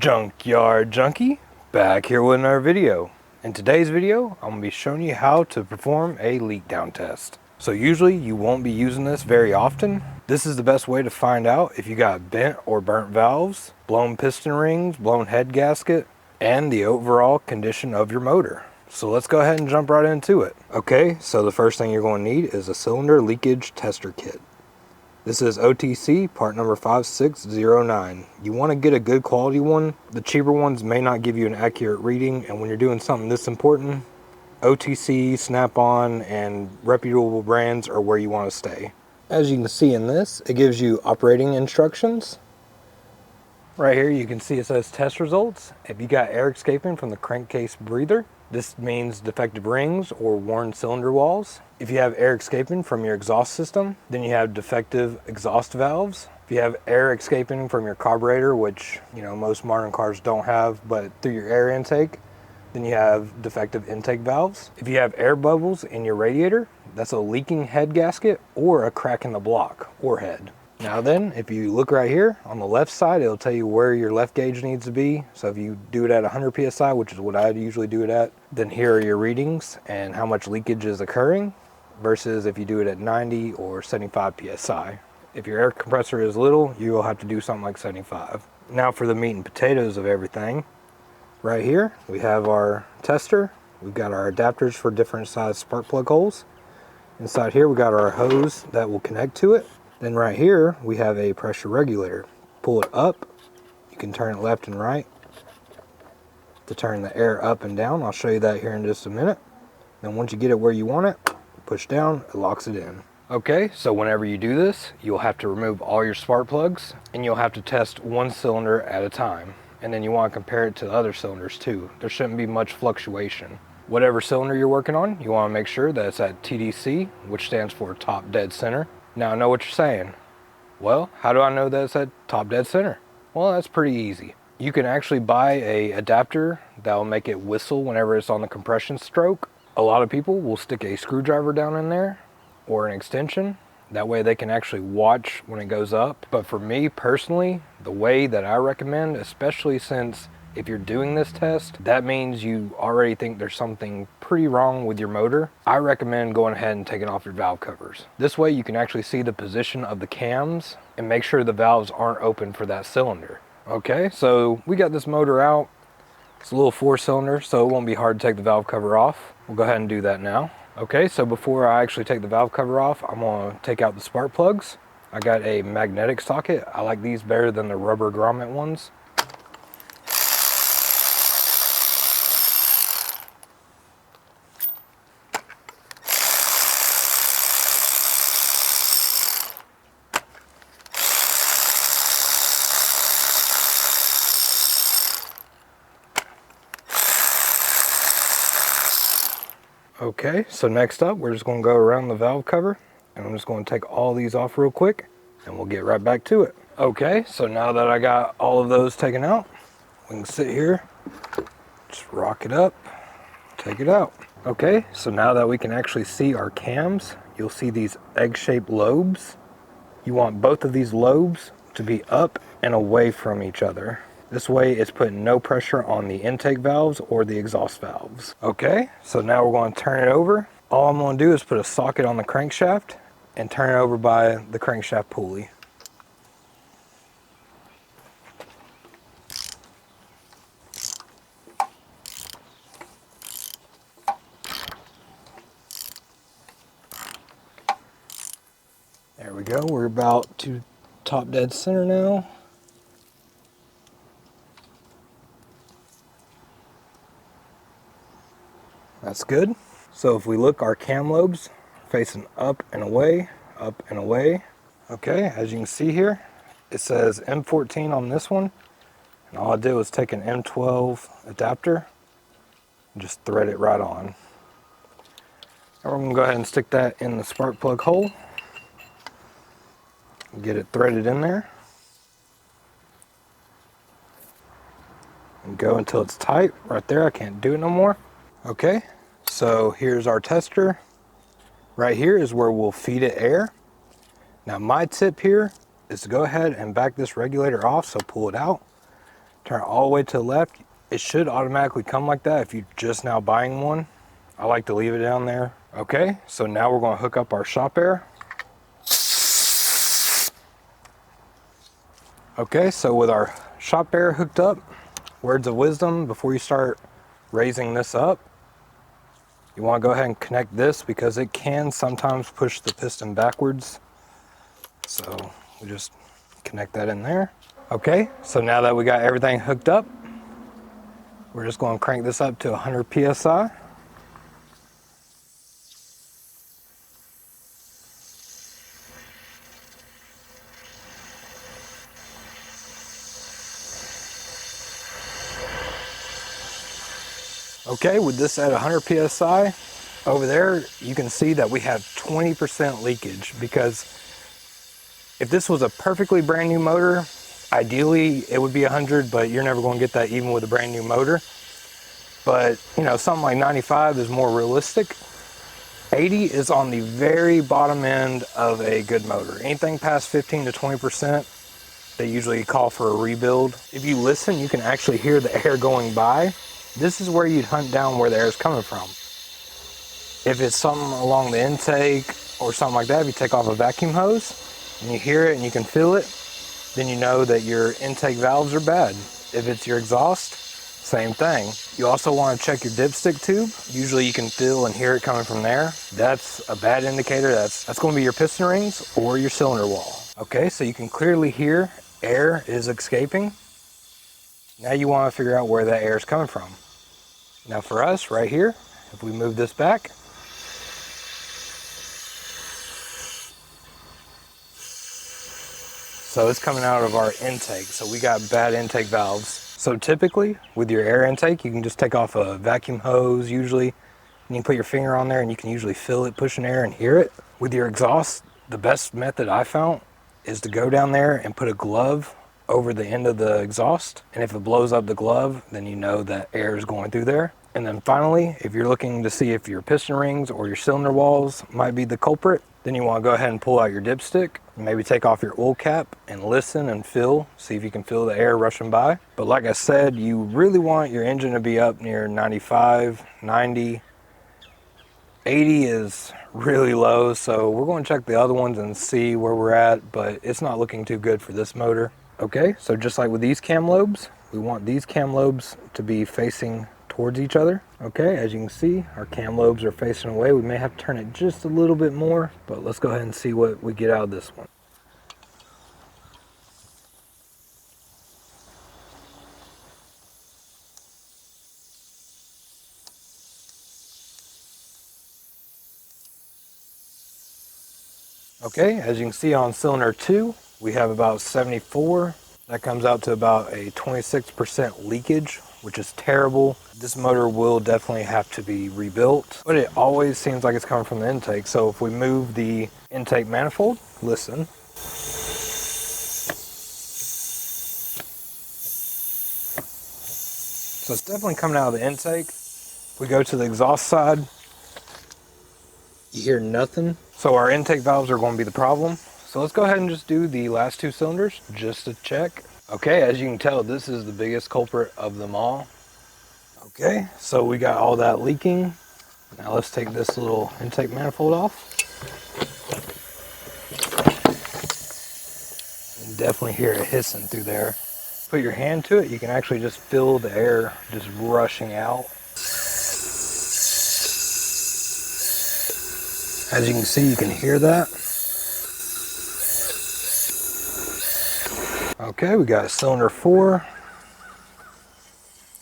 Junkyard Junkie, back here with another video. In today's video, I'm going to be showing you how to perform a leak down test. So usually you won't be using this very often. This is the best way to find out if you got bent or burnt valves, blown piston rings, blown head gasket, and the overall condition of your motor. So let's go ahead and jump right into it. Okay, so the first thing you're going to need is a cylinder leakage tester kit. This is OTC part number 5609. You want to get a good quality one. The cheaper ones may not give you an accurate reading, and when you're doing something this important, OTC, Snap-on, and reputable brands are where you want to stay. As you can see in this, it gives you operating instructions. Right here you can see it says test results. If you got air escaping from the crankcase breather, this means defective rings or worn cylinder walls. If you have air escaping from your exhaust system, then you have defective exhaust valves. If you have air escaping from your carburetor, which most modern cars don't have, but through your air intake, then you have defective intake valves. If you have air bubbles in your radiator, that's a leaking head gasket or a crack in the block or head. Now then, if you look right here on the left side, it'll tell you where your left gauge needs to be. So if you do it at 100 psi, which is what I usually do it at, then here are your readings and how much leakage is occurring versus if you do it at 90 or 75 psi. If your air compressor is little, you will have to do something like 75. Now for the meat and potatoes of everything. Right here, we have our tester. We've got our adapters for different size spark plug holes. Inside here, we got our hose that will connect to it. Then right here, we have a pressure regulator. Pull it up. You can turn it left and right to turn the air up and down. I'll show you that here in just a minute. Then once you get it where you want it, push down, it locks it in. Okay, so whenever you do this, you'll have to remove all your spark plugs and you'll have to test one cylinder at a time. And then you want to compare it to the other cylinders too. There shouldn't be much fluctuation. Whatever cylinder you're working on, you want to make sure that it's at TDC, which stands for top dead center. Now I know what you're saying. Well, how do I know that it's at top dead center? Well, that's pretty easy. You can actually buy a adapter that will make it whistle whenever it's on the compression stroke. A lot of people will stick a screwdriver down in there or an extension. That way they can actually watch when it goes up. But for me personally, the way that I recommend, especially since if you're doing this test, that means you already think there's something pretty wrong with your motor. I recommend going ahead and taking off your valve covers. This way you can actually see the position of the cams and make sure the valves aren't open for that cylinder. Okay, so we got this motor out. It's a little 4-cylinder, so it won't be hard to take the valve cover off. We'll go ahead and do that now. Okay, so before I actually take the valve cover off, I'm gonna take out the spark plugs. I got a magnetic socket. I like these better than the rubber grommet ones. Okay, so next up, we're just going to go around the valve cover, and I'm just going to take all these off real quick, and we'll get right back to it. Okay, so now that I got all of those taken out, we can sit here, just rock it up, take it out. Okay, so now that we can actually see our cams, you'll see these egg-shaped lobes. You want both of these lobes to be up and away from each other. This way it's putting no pressure on the intake valves or the exhaust valves. Okay, so now we're going to turn it over. All I'm going to do is put a socket on the crankshaft and turn it over by the crankshaft pulley. There we go, we're about to top dead center now. That's good. So if we look, our cam lobes are facing up and away, up and away. Okay, as you can see here, it says M14 on this one. And all I did was take an M12 adapter and just thread it right on. Now we're gonna go ahead and stick that in the spark plug hole. Get it threaded in there. And go until it's tight. Right there, I can't do it no more. Okay, so here's our tester. Right here is where we'll feed it air. Now my tip here is to go ahead and back this regulator off, so pull it out. turn it all the way to the left. It should automatically come like that if you're just now buying one. I like to leave it down there. Okay, so now we're going to hook up our shop air. Okay, so with our shop air hooked up, words of wisdom before you start raising this up, you want to go ahead and connect this because it can sometimes push the piston backwards. So we just connect that in there. Okay, so now that we got everything hooked up, we're just going to crank this up to 100 psi. Okay, with this at 100 psi, over there you can see that we have 20% leakage, because if this was a perfectly brand new motor, ideally it would be 100, but you're never going to get that even with a brand new motor. But you know, something like 95 is more realistic. 80 is on the very bottom end of a good motor. Anything past 15 to 20%, they usually call for a rebuild. If you listen, you can actually hear the air going by. This is where you'd hunt down where the air is coming from. If it's something along the intake or something like that, if you take off a vacuum hose and you hear it and you can feel it, then you know that your intake valves are bad. If it's your exhaust, same thing. You also want to check your dipstick tube. Usually you can feel and hear it coming from there. That's a bad indicator. That's going to be your piston rings or your cylinder wall. Okay, so you can clearly hear air is escaping. Now you want to figure out where that air is coming from. Now for us right here, if we move this back, so it's coming out of our intake. So we got bad intake valves. So typically with your air intake, you can just take off a vacuum hose usually, and you can put your finger on there and you can usually feel it pushing air and hear it. With your exhaust, the best method I found is to go down there and put a glove over the end of the exhaust, and if it blows up the glove, then you know that air is going through there. And then finally, if you're looking to see if your piston rings or your cylinder walls might be the culprit, then you want to go ahead and pull out your dipstick, maybe take off your oil cap and listen and feel, see if you can feel the air rushing by. But like I said, you really want your engine to be up near 95, 90. 80 is really low, so we're going to check the other ones and see where we're at, but it's not looking too good for this motor. Okay, so just like with these cam lobes, we want these cam lobes to be facing towards each other. Okay, as you can see, our cam lobes are facing away. We may have to turn it just a little bit more, but let's go ahead and see what we get out of this one. Okay, as you can see on cylinder 2, we have about 74. That comes out to about a 26% leakage, which is terrible. This motor will definitely have to be rebuilt, but it always seems like it's coming from the intake. So if we move the intake manifold, listen. So it's definitely coming out of the intake. If we go to the exhaust side, you hear nothing. So our intake valves are going to be the problem. So let's go ahead and just do the last two cylinders just to check. Okay, as you can tell, this is the biggest culprit of them all. Okay, so we got all that leaking. Now let's take this little intake manifold off. You can definitely hear it hissing through there. Put your hand to it, you can actually just feel the air just rushing out. As you can see, you can hear that. Okay, we got cylinder 4.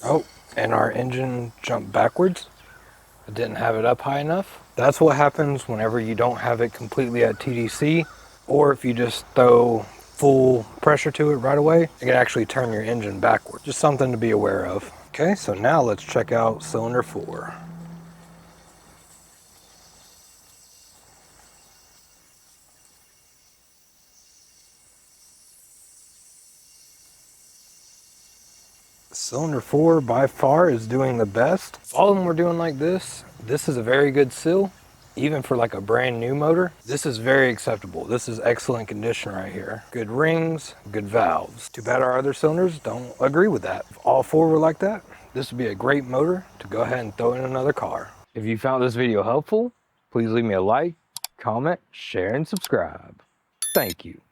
Oh, and our engine jumped backwards. I didn't have it up high enough. That's what happens whenever you don't have it completely at TDC, or if you just throw full pressure to it right away, it can actually turn your engine backward. Just something to be aware of. Okay, so now let's check out cylinder 4. Cylinder 4 by far is doing the best. If all of them were doing like this, this is a very good seal. Even for like a brand new motor, this is very acceptable. This is excellent condition right here. Good rings, good valves. Too bad our other cylinders don't agree with that. If all four were like that, this would be a great motor to go ahead and throw in another car. If you found this video helpful, please leave me a like, comment, share, and subscribe. Thank you.